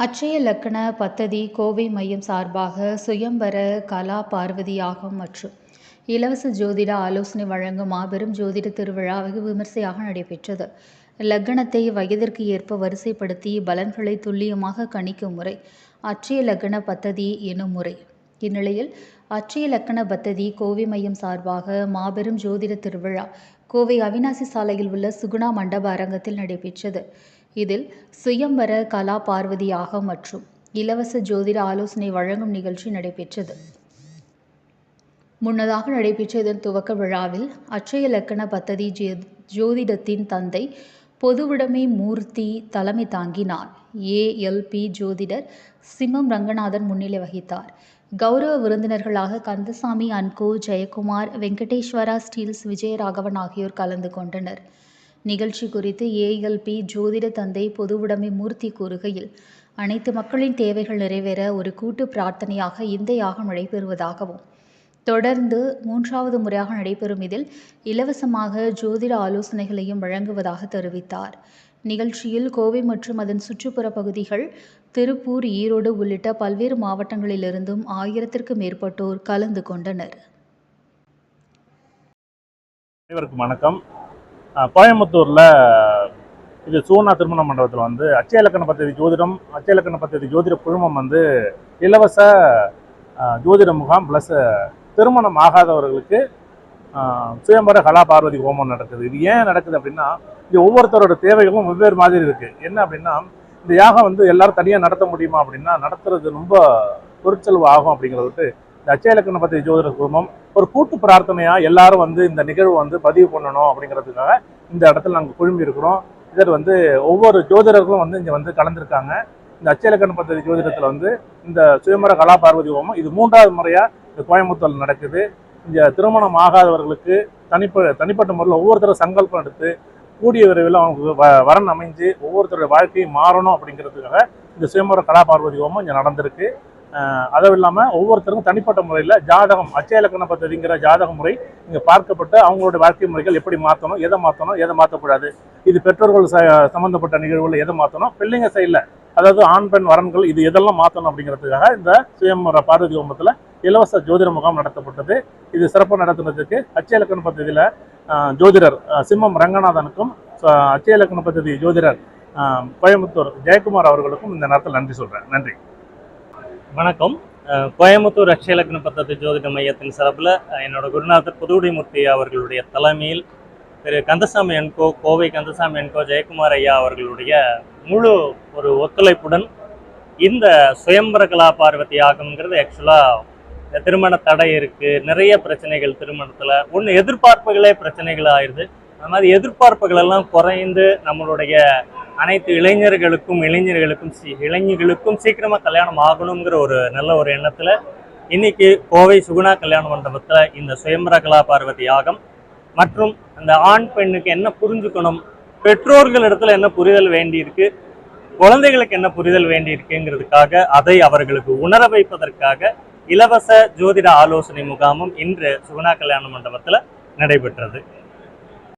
அட்சய லக்கண பத்ததி கோவை மையம் சார்பாக சுயம்பர கலா பார்வதி யாகம் மற்றும் இலவச ஜோதிட ஆலோசனை வழங்கும் மாபெரும் ஜோதிட திருவிழா வெகு விமர்சையாக நடைபெற்றது. லக்கணத்தை வயதிற்கு ஏற்ப வரிசைப்படுத்தி பலன்களை துல்லியமாக கணிக்கும் முறை அட்சய லக்கண பத்ததி எனும் முறை. இந்நிலையில் அட்சய லக்கண பத்ததி கோவை மையம் சார்பாக மாபெரும் ஜோதிட திருவிழா கோவை அவிநாசி சாலையில் உள்ள சுகுணா மண்டப அரங்கத்தில் நடைபெற்றது. இதில் சுயம்பர கலா பார்வதி யாகம் மற்றும் இலவச ஜோதிட ஆலோசனை வழங்கும் நிகழ்ச்சி நடைபெற்றது. முன்னதாக நடைபெற்ற இதன் துவக்க விழாவில் அட்சய லக்கண பத்ததி ஜோதிடத்தின் தந்தை பொதுவுடைமை மூர்த்தி தலைமை தாங்கினார். ALP ஜோதிடர் சிம்மம் ரங்கநாதன் முன்னிலை வகித்தார். கௌரவ விருந்தினர்களாக கந்தசாமி அன்கோ, ஜெயக்குமார், வெங்கடேஸ்வரா ஸ்டீல்ஸ், விஜயராகவன் ஆகியோர் கலந்து கொண்டனர். நிகழ்ச்சி குறித்து ALP ஜோதிட தந்தை பொதுவுடைமை மூர்த்தி கூறுகையில், அனைத்து மக்களின் தேவைகள் நிறைவேற ஒரு கூட்டு பிரார்த்தனையாக இந்த யாகம் நடைபெறுவதாகவும், தொடர்ந்து 3வது முறையாக நடைபெறும் இதில் இலவசமாக ஜோதிட ஆலோசனைகளையும் வழங்குவதாக தெரிவித்தார். நிகழ்ச்சியில் கோவை மற்றும் அதன் சுற்றுப்புற பகுதிகள், திருப்பூர், ஈரோடு உள்ளிட்ட பல்வேறு மாவட்டங்களிலிருந்தும் 1000க்கும் மேற்பட்டோர் கலந்து கொண்டனர். அனைவருக்கும் வணக்கம். கோயம்புத்தூரில் இது சூனா திருமண மண்டபத்தில் அட்சய லக்கண பத்ததி ஜோதிடம், அட்சய லக்கண பத்ததி ஜோதிட குழுமம் இலவச ஜோதிட முகாம் ப்ளஸ் திருமணம் ஆகாதவர்களுக்கு சுயம்பர கலா பார்வதி ஹோமம் நடக்குது. இது ஏன் நடக்குது அப்படின்னா, இது ஒவ்வொருத்தரோட தேவைகளும் வெவ்வேறு மாதிரி இருக்குது. என்ன அப்படின்னா, இந்த யாகம் எல்லாரும் தனியாக நடத்த முடியுமா அப்படின்னா, நடத்துறது ரொம்ப பொருட்செலவு ஆகும். அப்படிங்கிறது இந்த அட்சய லக்கண பத்ததி ஜோதிட குழுமம் ஒரு கூட்டு பிரார்த்தனையாக எல்லாரும் இந்த நிகழ்வு பதிவு பண்ணணும் அப்படிங்கிறதுக்காக இந்த இடத்துல நாங்கள் குழும்பி இருக்கிறோம். இதர் ஒவ்வொரு ஜோதிடர்களும் இங்கே கலந்துருக்காங்க. இந்த அட்சய லக்கண பத்ததி ஜோதிடத்தில் இந்த சுயம்பர கலா பார்வதி ஹோமம் இது 3வது முறையாக இந்த கோயம்புத்தூரில் நடக்குது. இங்கே திருமணம் ஆகாதவர்களுக்கு தனிப்பட்ட முறையில் ஒவ்வொருத்தரும் சங்கல்பம் எடுத்து கூடிய விரைவில் அவங்களுக்கு வரன் அமைஞ்சு ஒவ்வொருத்தருடைய வாழ்க்கையும் மாறணும் அப்படிங்கிறதுக்காக இந்த சுயம்பர கலா பார்வதி ஹோமம் இங்கே நடந்திருக்கு. அதுவும் இல்லாமல் ஒவ்வொருத்தருக்கும் தனிப்பட்ட முறையில் ஜாதகம், அட்சய லக்கண பத்ததிங்கிற ஜாதக முறை இங்கே பார்க்கப்பட்டு அவங்களோட வாழ்க்கை முறைகள் எப்படி மாற்றணும், எதை மாற்றக்கூடாது, இது பெற்றோர்கள் சம்மந்தப்பட்ட நிகழ்வுகள் எதை மாற்றணும், பிள்ளைங்க சைடில் அதாவது ஆண் பெண் வரன்கள் இது எதெல்லாம் மாற்றணும் அப்படிங்கிறதுக்காக இந்த சுயம்பர பார்வதி ஹோமத்தில் இலவச ஜோதிட முகாம் நடத்தப்பட்டது. இது சிறப்பாக நடத்துனதுக்கு அட்சய லக்கண பத்ததியில் ஜோதிடர் சிம்மம் ரங்கநாதனுக்கும் அட்சய லக்கண பத்ததி ஜோதிடர் கோயம்புத்தூர் ஜெயக்குமார் அவர்களுக்கும் இந்த நேரத்தில் நன்றி சொல்கிறேன். நன்றி. வணக்கம். கோயம்புத்தூர் அட்சய லக்கண பத்ததி ஜோதிட மையத்தின் சார்பில் என்னோட குருநாதர் புதுவுடைமூர்த்தி அவர்களுடைய தலைமையில் திரு கந்தசாமி அன்கோ, கோவை கந்தசாமி அன்கோ, ஜெயக்குமார் ஐயா அவர்களுடைய முழு ஒரு ஒத்துழைப்புடன் இந்த சுயம்பர கலா பார்வதி யாகம்ங்கிறது ஆக்சுவலாக திருமண தடை இருக்குது, நிறைய பிரச்சனைகள் திருமணத்தில் ஒன்று எதிர்பார்ப்புகளே பிரச்சனைகள் ஆயிடுது. அந்த மாதிரி எதிர்பார்ப்புகள் எல்லாம் குறைந்து நம்மளுடைய அனைத்து இளைஞர்களுக்கும் சீக்கிரமாக கல்யாணம் ஆகணுங்கிற ஒரு நல்ல ஒரு எண்ணத்தில் இன்னைக்கு கோவை சுகுணா கல்யாண மண்டபத்தில் இந்த சுயம்பர கலா பார்வதி யாகம் மற்றும் அந்த ஆண் பெண்ணுக்கு என்ன புரிஞ்சுக்கணும், பெற்றோர்களிடத்துல என்ன புரிதல் வேண்டியிருக்கு, குழந்தைகளுக்கு என்ன புரிதல் வேண்டியிருக்குங்கிறதுக்காக அதை அவர்களுக்கு உணர வைப்பதற்காக இலவச ஜோதிட ஆலோசனை முகாமும் இன்று சுகுணா கல்யாண மண்டபத்தில் நடைபெற்றது.